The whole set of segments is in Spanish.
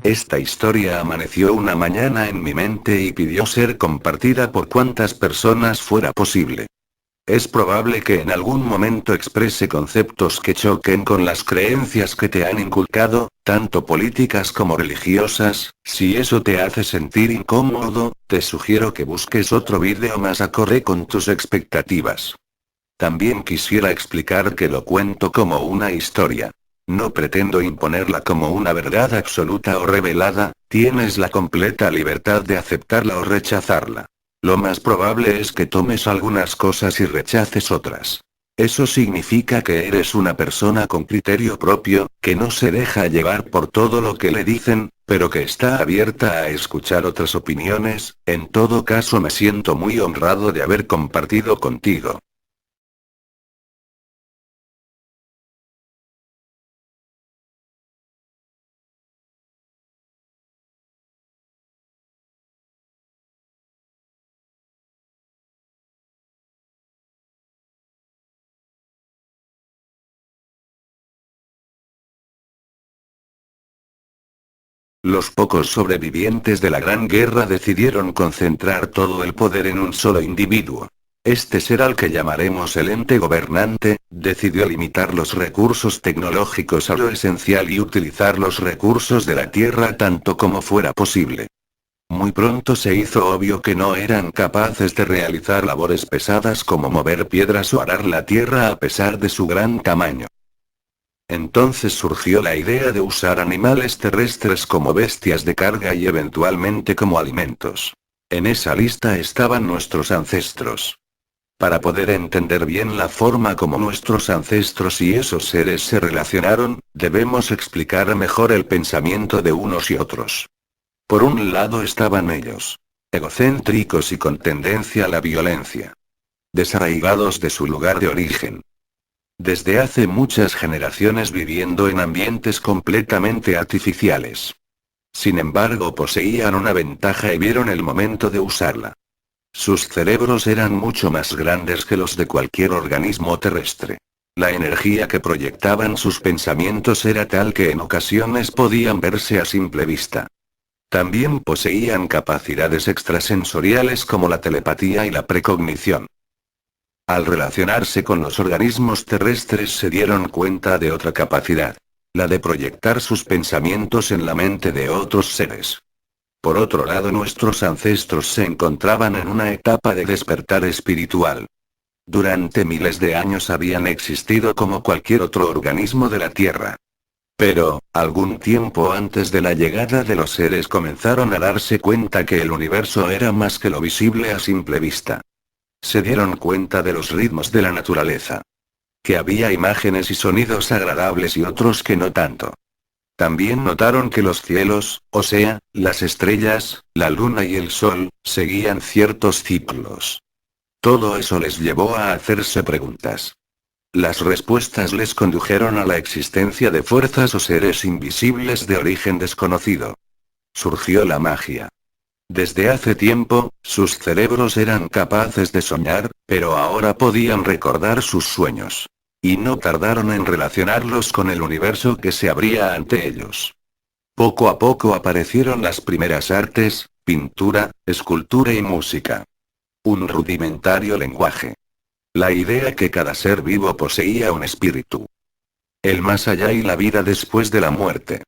Esta historia amaneció una mañana en mi mente y pidió ser compartida por cuantas personas fuera posible. Es probable que en algún momento exprese conceptos que choquen con las creencias que te han inculcado, tanto políticas como religiosas. Si eso te hace sentir incómodo, te sugiero que busques otro vídeo más acorde con tus expectativas. También quisiera explicar que lo cuento como una historia. No pretendo imponerla como una verdad absoluta o revelada, tienes la completa libertad de aceptarla o rechazarla. Lo más probable es que tomes algunas cosas y rechaces otras. Eso significa que eres una persona con criterio propio, que no se deja llevar por todo lo que le dicen, pero que está abierta a escuchar otras opiniones. En todo caso, me siento muy honrado de haber compartido contigo. Los pocos sobrevivientes de la Gran Guerra decidieron concentrar todo el poder en un solo individuo. Este ser, al que llamaremos el ente gobernante, decidió limitar los recursos tecnológicos a lo esencial y utilizar los recursos de la Tierra tanto como fuera posible. Muy pronto se hizo obvio que no eran capaces de realizar labores pesadas como mover piedras o arar la tierra a pesar de su gran tamaño. Entonces surgió la idea de usar animales terrestres como bestias de carga y eventualmente como alimentos. En esa lista estaban nuestros ancestros. Para poder entender bien la forma como nuestros ancestros y esos seres se relacionaron, debemos explicar mejor el pensamiento de unos y otros. Por un lado estaban ellos, egocéntricos y con tendencia a la violencia. Desarraigados de su lugar de origen. Desde hace muchas generaciones viviendo en ambientes completamente artificiales. Sin embargo, poseían una ventaja y vieron el momento de usarla. Sus cerebros eran mucho más grandes que los de cualquier organismo terrestre. La energía que proyectaban sus pensamientos era tal que en ocasiones podían verse a simple vista. También poseían capacidades extrasensoriales como la telepatía y la precognición. Al relacionarse con los organismos terrestres se dieron cuenta de otra capacidad. La de proyectar sus pensamientos en la mente de otros seres. Por otro lado, nuestros ancestros se encontraban en una etapa de despertar espiritual. Durante miles de años habían existido como cualquier otro organismo de la Tierra. Pero, algún tiempo antes de la llegada de los seres comenzaron a darse cuenta que el universo era más que lo visible a simple vista. Se dieron cuenta de los ritmos de la naturaleza. Que había imágenes y sonidos agradables y otros que no tanto. También notaron que los cielos, o sea, las estrellas, la luna y el sol, seguían ciertos ciclos. Todo eso les llevó a hacerse preguntas. Las respuestas les condujeron a la existencia de fuerzas o seres invisibles de origen desconocido. Surgió la magia. Desde hace tiempo, sus cerebros eran capaces de soñar, pero ahora podían recordar sus sueños. Y no tardaron en relacionarlos con el universo que se abría ante ellos. Poco a poco aparecieron las primeras artes, pintura, escultura y música. Un rudimentario lenguaje. La idea que cada ser vivo poseía un espíritu. El más allá y la vida después de la muerte.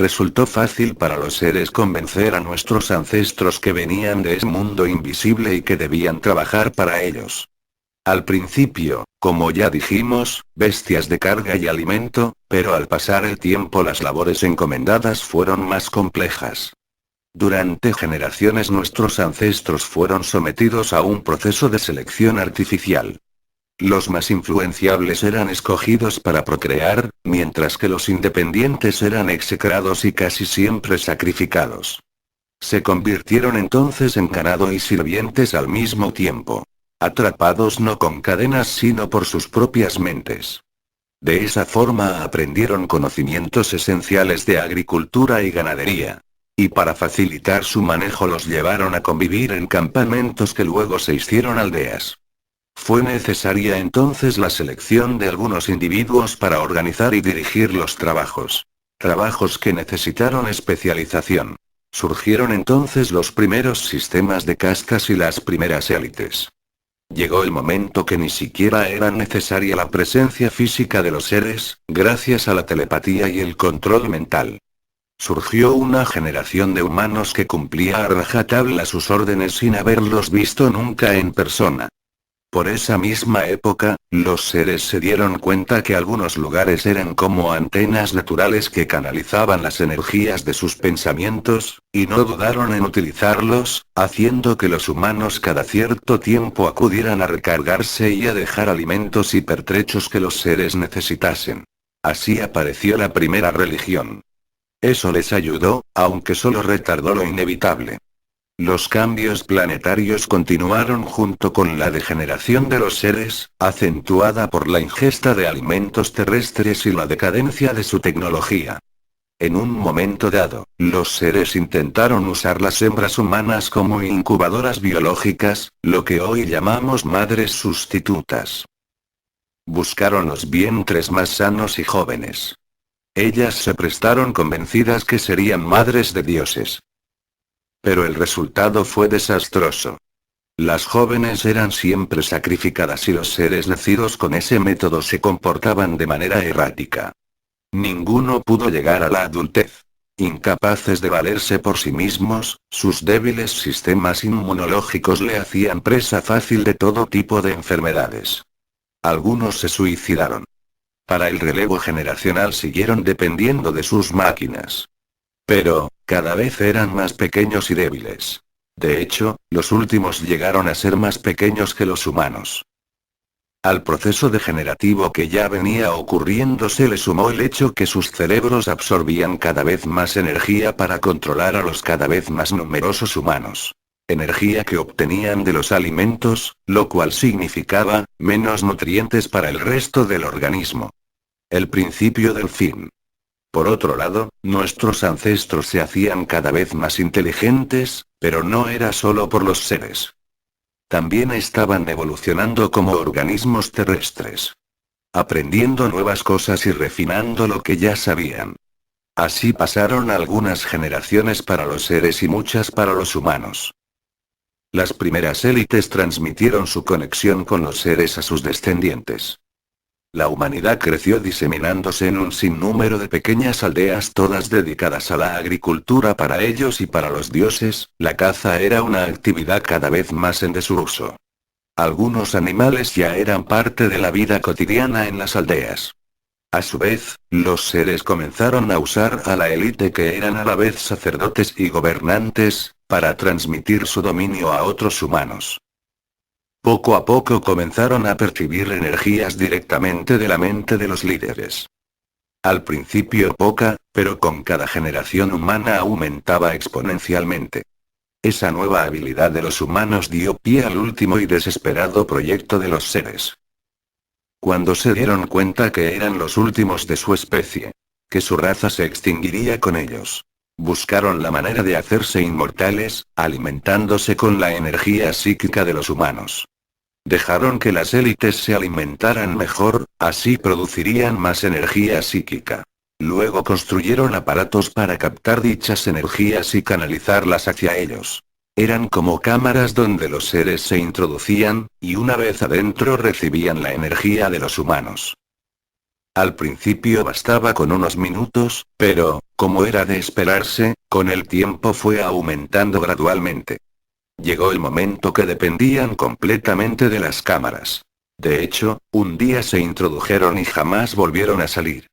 Resultó fácil para los seres convencer a nuestros ancestros que venían de ese mundo invisible y que debían trabajar para ellos. Al principio, como ya dijimos, bestias de carga y alimento, pero al pasar el tiempo las labores encomendadas fueron más complejas. Durante generaciones nuestros ancestros fueron sometidos a un proceso de selección artificial. Los más influenciables eran escogidos para procrear, mientras que los independientes eran execrados y casi siempre sacrificados. Se convirtieron entonces en ganado y sirvientes al mismo tiempo. Atrapados no con cadenas sino por sus propias mentes. De esa forma aprendieron conocimientos esenciales de agricultura y ganadería. Y para facilitar su manejo los llevaron a convivir en campamentos que luego se hicieron aldeas. Fue necesaria entonces la selección de algunos individuos para organizar y dirigir los trabajos. Trabajos que necesitaron especialización. Surgieron entonces los primeros sistemas de castas y las primeras élites. Llegó el momento que ni siquiera era necesaria la presencia física de los seres, gracias a la telepatía y el control mental. Surgió una generación de humanos que cumplía a rajatabla sus órdenes sin haberlos visto nunca en persona. Por esa misma época, los seres se dieron cuenta que algunos lugares eran como antenas naturales que canalizaban las energías de sus pensamientos, y no dudaron en utilizarlos, haciendo que los humanos cada cierto tiempo acudieran a recargarse y a dejar alimentos y pertrechos que los seres necesitasen. Así apareció la primera religión. Eso les ayudó, aunque solo retardó lo inevitable. Los cambios planetarios continuaron junto con la degeneración de los seres, acentuada por la ingesta de alimentos terrestres y la decadencia de su tecnología. En un momento dado, los seres intentaron usar las hembras humanas como incubadoras biológicas, lo que hoy llamamos madres sustitutas. Buscaron los vientres más sanos y jóvenes. Ellas se prestaron convencidas que serían madres de dioses. Pero el resultado fue desastroso. Las jóvenes eran siempre sacrificadas y los seres nacidos con ese método se comportaban de manera errática. Ninguno pudo llegar a la adultez. Incapaces de valerse por sí mismos, sus débiles sistemas inmunológicos le hacían presa fácil de todo tipo de enfermedades. Algunos se suicidaron. Para el relevo generacional siguieron dependiendo de sus máquinas. Pero, cada vez eran más pequeños y débiles. De hecho, los últimos llegaron a ser más pequeños que los humanos. Al proceso degenerativo que ya venía ocurriendo se le sumó el hecho que sus cerebros absorbían cada vez más energía para controlar a los cada vez más numerosos humanos. Energía que obtenían de los alimentos, lo cual significaba, menos nutrientes para el resto del organismo. El principio del fin. Por otro lado, nuestros ancestros se hacían cada vez más inteligentes, pero no era solo por los seres. También estaban evolucionando como organismos terrestres. Aprendiendo nuevas cosas y refinando lo que ya sabían. Así pasaron algunas generaciones para los seres y muchas para los humanos. Las primeras élites transmitieron su conexión con los seres a sus descendientes. La humanidad creció diseminándose en un sinnúmero de pequeñas aldeas todas dedicadas a la agricultura para ellos y para los dioses, la caza era una actividad cada vez más en desuso. Algunos animales ya eran parte de la vida cotidiana en las aldeas. A su vez, los seres comenzaron a usar a la élite que eran a la vez sacerdotes y gobernantes, para transmitir su dominio a otros humanos. Poco a poco comenzaron a percibir energías directamente de la mente de los líderes. Al principio poca, pero con cada generación humana aumentaba exponencialmente. Esa nueva habilidad de los humanos dio pie al último y desesperado proyecto de los seres. Cuando se dieron cuenta que eran los últimos de su especie, que su raza se extinguiría con ellos, buscaron la manera de hacerse inmortales, alimentándose con la energía psíquica de los humanos. Dejaron que las élites se alimentaran mejor, así producirían más energía psíquica. Luego construyeron aparatos para captar dichas energías y canalizarlas hacia ellos. Eran como cámaras donde los seres se introducían, y una vez adentro recibían la energía de los humanos. Al principio bastaba con unos minutos, pero, como era de esperarse, con el tiempo fue aumentando gradualmente. Llegó el momento que dependían completamente de las cámaras. De hecho, un día se introdujeron y jamás volvieron a salir.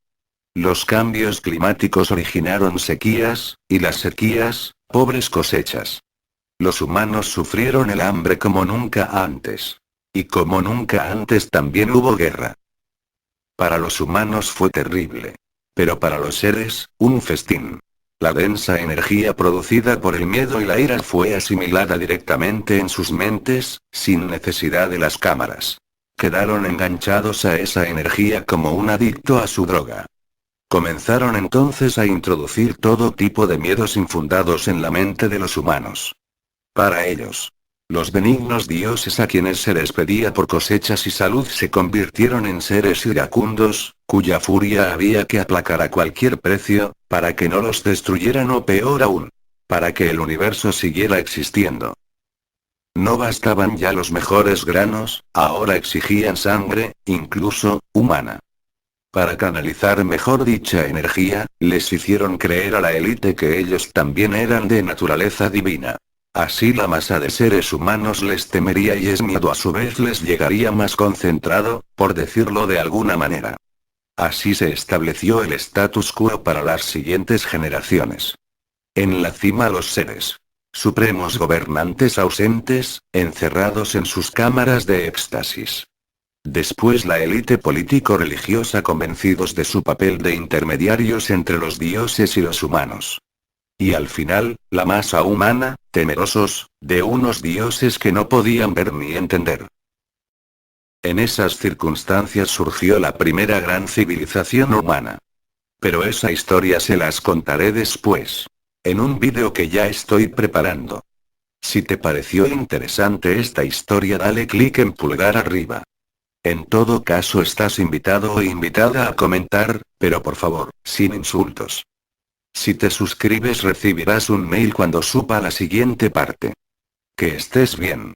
Los cambios climáticos originaron sequías, y las sequías, pobres cosechas. Los humanos sufrieron el hambre como nunca antes. Y como nunca antes también hubo guerra. Para los humanos fue terrible. Pero para los seres, un festín. La densa energía producida por el miedo y la ira fue asimilada directamente en sus mentes, sin necesidad de las cámaras. Quedaron enganchados a esa energía como un adicto a su droga. Comenzaron entonces a introducir todo tipo de miedos infundados en la mente de los humanos. Para ellos, Los benignos dioses a quienes se les pedía por cosechas y salud se convirtieron en seres iracundos, cuya furia había que aplacar a cualquier precio, para que no los destruyeran o peor aún, para que el universo siguiera existiendo. No bastaban ya los mejores granos, ahora exigían sangre, incluso, humana. Para canalizar mejor dicha energía, les hicieron creer a la élite que ellos también eran de naturaleza divina. Así la masa de seres humanos les temería y ese miedo a su vez les llegaría más concentrado, por decirlo de alguna manera. Así se estableció el status quo para las siguientes generaciones. En la cima los seres supremos gobernantes ausentes, encerrados en sus cámaras de éxtasis. Después la élite político-religiosa convencidos de su papel de intermediarios entre los dioses y los humanos. Y al final, la masa humana, temerosos, de unos dioses que no podían ver ni entender. En esas circunstancias surgió la primera gran civilización humana. Pero esa historia se las contaré después. En un vídeo que ya estoy preparando. Si te pareció interesante esta historia dale clic en pulgar arriba. En todo caso estás invitado o invitada a comentar, pero por favor, sin insultos. Si te suscribes recibirás un mail cuando suba la siguiente parte. Que estés bien.